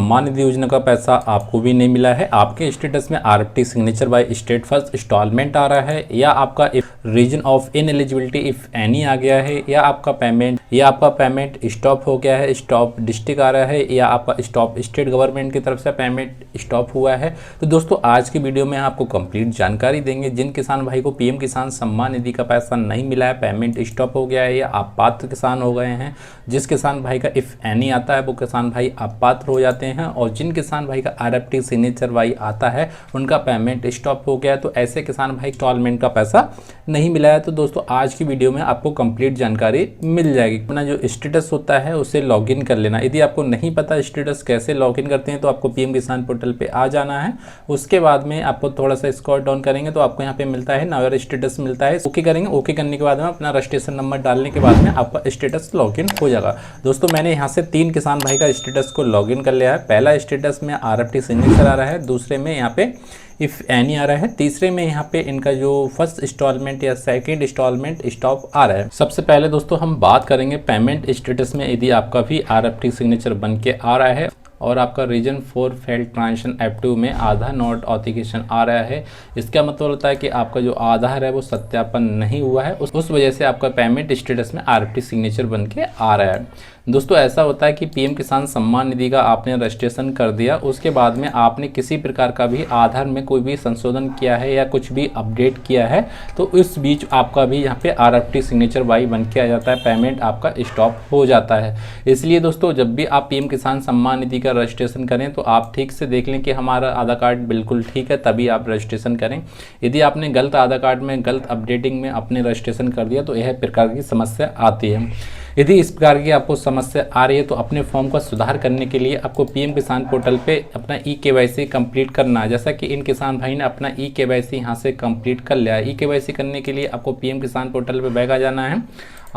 सम्मान निधि योजना का पैसा आपको भी नहीं मिला है, आपके स्टेटस में RFT signature by state first installment आ रहा है, या आपका reason of ineligibility if any आ गया है, या आपका पेमेंट स्टॉप हो गया है, स्टॉप डिस्ट्रिक्ट आ रहा है, या आपका स्टॉप स्टेट गवर्नमेंट की तरफ से पेमेंट स्टॉप हुआ है। तो दोस्तों आज की वीडियो में आपको कंप्लीट जानकारी देंगे। जिन किसान भाई को पीएम किसान सम्मान निधि का पैसा नहीं मिला है, पेमेंट स्टॉप हो गया है, या आप पात्र किसान हो गए हैं, जिस किसान भाई का इफ एनी आता है वो किसान भाई अपात्र हो जाते हैं, और जिन किसान भाई का आरएफटी सिग्नेचर वाई आता है उनका पेमेंट स्टॉप हो गया है, तो ऐसे किसान भाई इंस्टॉलमेंट का पैसा नहीं मिला है। तो दोस्तों आज की वीडियो में आपको कंप्लीट जानकारी मिल जाएगी। अपना जो स्टेटस होता है उसे लॉगिन कर लेना। यदि आपको नहीं पता स्टेटस कैसे लॉगिन करते हैं तो आपको पीएम किसान पोर्टल पे आ जाना है। उसके बाद में आपको थोड़ा सा स्क्रॉल डाउन करेंगे तो आपको यहाँ पे मिलता है नाउ स्टेटस मिलता है, ओके करेंगे। ओके करने के बाद में अपना रजिस्ट्रेशन नंबर डालने के बाद में आपका स्टेटस लॉगिन हो जाएगा। दोस्तों मैंने यहाँ से 3 किसान भाई का स्टेटस को लॉगिन कर लिया है। पहला स्टेटस में आरएफटी सिग्नेचर आ रहा है, दूसरे में यहाँ पे इफ़ एनी आ रहा है, तीसरे में यहाँ पे इनका जो फर्स्ट इंस्टॉलमेंट या सेकंड इंस्टॉलमेंट स्टॉप आ रहा है। सबसे पहले दोस्तों हम बात करेंगे पेमेंट स्टेटस में। यदि आपका भी आरएफटी सिग्नेचर बन के आ रहा है और आपका रीजन 4 फेल्ड ट्रांजेक्शन एक्टिव में आधार नॉट ऑथेंटिकेशन आ रहा है, इसका मतलब होता है कि आपका जो आधार है वो सत्यापन नहीं हुआ है, उस वजह से आपका पेमेंट स्टेटस में आरएफटी सिग्नेचर बन के आ रहा है। दोस्तों ऐसा होता है कि पीएम किसान सम्मान निधि का आपने रजिस्ट्रेशन कर दिया, उसके बाद में आपने किसी प्रकार का भी आधार में कोई भी संशोधन किया है या कुछ भी अपडेट किया है, तो इस बीच आपका भी यहाँ पे आरएफटी सिग्नेचर वाई बन के आ जाता है, पेमेंट आपका स्टॉप हो जाता है। इसलिए दोस्तों जब भी आप पीएम किसान सम्मान निधि का रजिस्ट्रेशन करें तो आप ठीक से देख लें कि हमारा आधार कार्ड बिल्कुल ठीक है, तभी आप रजिस्ट्रेशन करें। यदि आपने गलत आधार कार्ड में गलत अपडेटिंग में अपने रजिस्ट्रेशन कर दिया तो यह प्रकार की समस्या आती है। यदि इस प्रकार की आपको समस्या आ रही है तो अपने फॉर्म का सुधार करने के लिए आपको पीएम किसान पोर्टल पे अपना ई-केवाईसी कंप्लीट करना है। जैसा कि इन किसान भाई ने अपना ई-केवाईसी यहाँ से कंप्लीट कर लिया है। ई-केवाईसी करने के लिए आपको पीएम किसान पोर्टल पे बैग आ जाना है।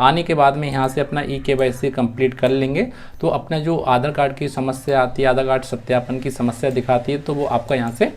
आने के बाद में यहाँ से अपना ई-केवाईसी कंप्लीट कर लेंगे तो अपना जो आधार कार्ड की समस्या आती है, आधार कार्ड सत्यापन की समस्या दिखाती है, तो वो आपका यहाँ से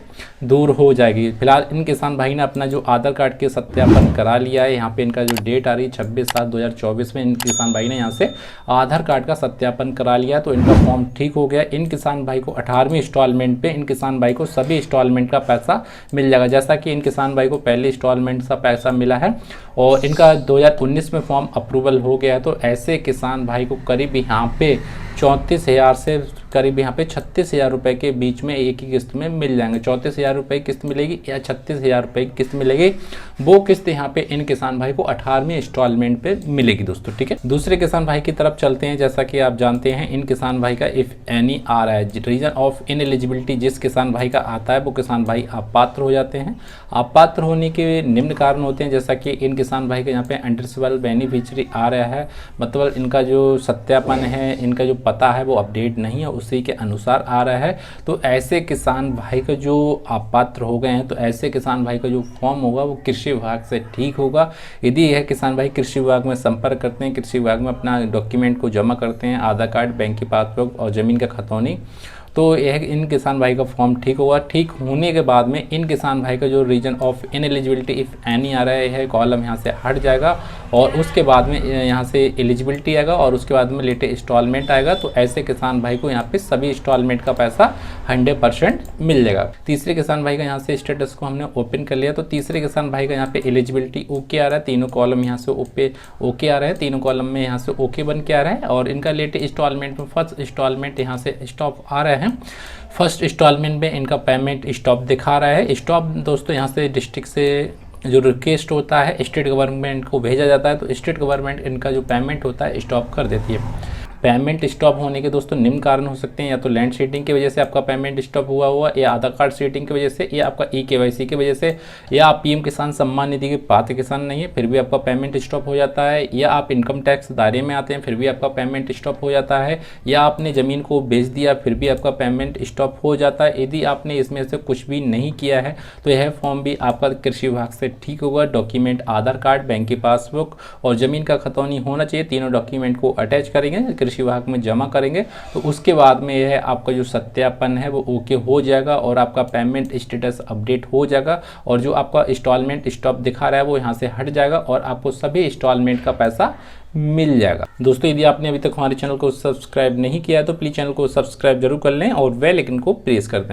दूर हो जाएगी। फिलहाल इन किसान भाई ने अपना जो आधार कार्ड के सत्यापन करा लिया है। यहाँ पे इनका जो डेट आ रही है 26/7/2024 में इन किसान भाई ने यहाँ से आधार कार्ड का सत्यापन करा लिया, तो इनका फॉर्म ठीक हो गया। इन किसान भाई को 18वीं इंस्टॉलमेंट पे इन किसान भाई को सभी इंस्टॉलमेंट का पैसा मिल जाएगा। जैसा कि इन किसान भाई को पहले इंस्टॉलमेंट का पैसा मिला है और इनका 2019 में फॉर्म अप्रूवल हो गया है, तो ऐसे किसान भाई को करीब यहाँ पे 34,000 से करीब यहाँ पे 36,000 रुपये के बीच में एक ही किस्त में मिल जाएंगे। 34,000 रुपये की किस्त मिलेगी या 36,000 रुपये की किस्त मिलेगी, वो किस्त यहाँ पे इन किसान भाई को 18वीं इंस्टॉलमेंट पे मिलेगी दोस्तों, ठीक है। दूसरे किसान भाई की तरफ चलते हैं। जैसा कि आप जानते हैं इन किसान भाई का इफ एनी आ रहा है, रीजन ऑफ इनएलिजिबिलिटी जिस किसान भाई का आता है वो किसान भाई अपात्र हो जाते हैं। अपात्र होने के निम्न कारण होते हैं, जैसा कि इन किसान भाई का यहाँ पे एलिजिबल बेनिफिशियरी आ रहा है, मतलब इनका जो सत्यापन है, इनका जो पता है वो अपडेट नहीं है, उसी के अनुसार आ रहा है। तो ऐसे किसान भाई का जो अपात्र हो गए हैं, तो ऐसे किसान भाई का जो फॉर्म होगा वो कृषि विभाग से ठीक होगा। यदि यह किसान भाई कृषि विभाग में संपर्क करते हैं, कृषि विभाग में अपना डॉक्यूमेंट को जमा करते हैं, आधार कार्ड, बैंक की पासबुक और ज़मीन का खतौनी, तो यह इन किसान भाई का फॉर्म ठीक होगा। ठीक होने के बाद में इन किसान भाई का जो रीजन ऑफ इनएलिजिबिलिटी इफ़ एनी आ रहा है कॉलम यहाँ से हट जाएगा और उसके बाद में यहाँ से एलिजिबिलिटी आएगा और उसके बाद में लेटेस्ट इंस्टॉलमेंट आएगा। तो ऐसे किसान भाई को यहाँ पे सभी इंस्टॉलमेंट का पैसा 100% मिल जाएगा। तीसरे किसान भाई का यहाँ से स्टेटस को हमने ओपन कर लिया, तो तीसरे किसान भाई का यहाँ पे एलिजिबिलिटी ओके आ रहा है, तीनों कॉलम यहाँ से ओके आ रहा है, तीनों कॉलम में यहाँ से ओके बन के आ रहा है, और इनका लेटेस्ट इंस्टॉलमेंट में फर्स्ट इंस्टॉलमेंट यहाँ से स्टॉप आ रहा है। फर्स्ट इंस्टॉलमेंट में इनका पेमेंट स्टॉप दिखा रहा है। स्टॉप दोस्तों यहाँ से डिस्ट्रिक्ट से जो रिक्वेस्ट होता है स्टेट गवर्नमेंट को भेजा जाता है, तो स्टेट गवर्नमेंट इनका जो पेमेंट होता है स्टॉप कर देती है। पेमेंट स्टॉप होने के दोस्तों निम्न कारण हो सकते हैं, या तो लैंड सीटिंग की वजह से आपका पेमेंट स्टॉप हुआ, या आधार कार्ड सीटिंग की वजह से, या आपका ई-केवाईसी की वजह से, या आप पीएम किसान सम्मान निधि के पात्र किसान नहीं है फिर भी आपका पेमेंट स्टॉप हो जाता है, या आप इनकम टैक्स दायरे में आते हैं फिर भी आपका पेमेंट स्टॉप हो जाता है, या आपने ज़मीन को बेच दिया फिर भी आपका पेमेंट स्टॉप हो जाता है। यदि आपने इसमें से कुछ भी नहीं किया है तो यह फॉर्म भी आपका कृषि विभाग से ठीक होगा। डॉक्यूमेंट आधार कार्ड, बैंक की पासबुक और ज़मीन का खतौनी होना चाहिए, तीनों डॉक्यूमेंट को अटैच करेंगे, कृषि कृषि विभाग में जमा करेंगे तो उसके बाद में यह आपका जो सत्यापन है वो ओके हो जाएगा और आपका पेमेंट स्टेटस अपडेट हो जाएगा और जो आपका इंस्टॉलमेंट स्टॉप दिखा रहा है वो यहाँ से हट जाएगा और आपको सभी इंस्टॉलमेंट का पैसा मिल जाएगा। दोस्तों यदि आपने अभी तक हमारे चैनल को सब्सक्राइब नहीं किया है तो प्लीज़ चैनल को सब्सक्राइब जरूर कर लें और बेल आइकन को प्रेस कर दें।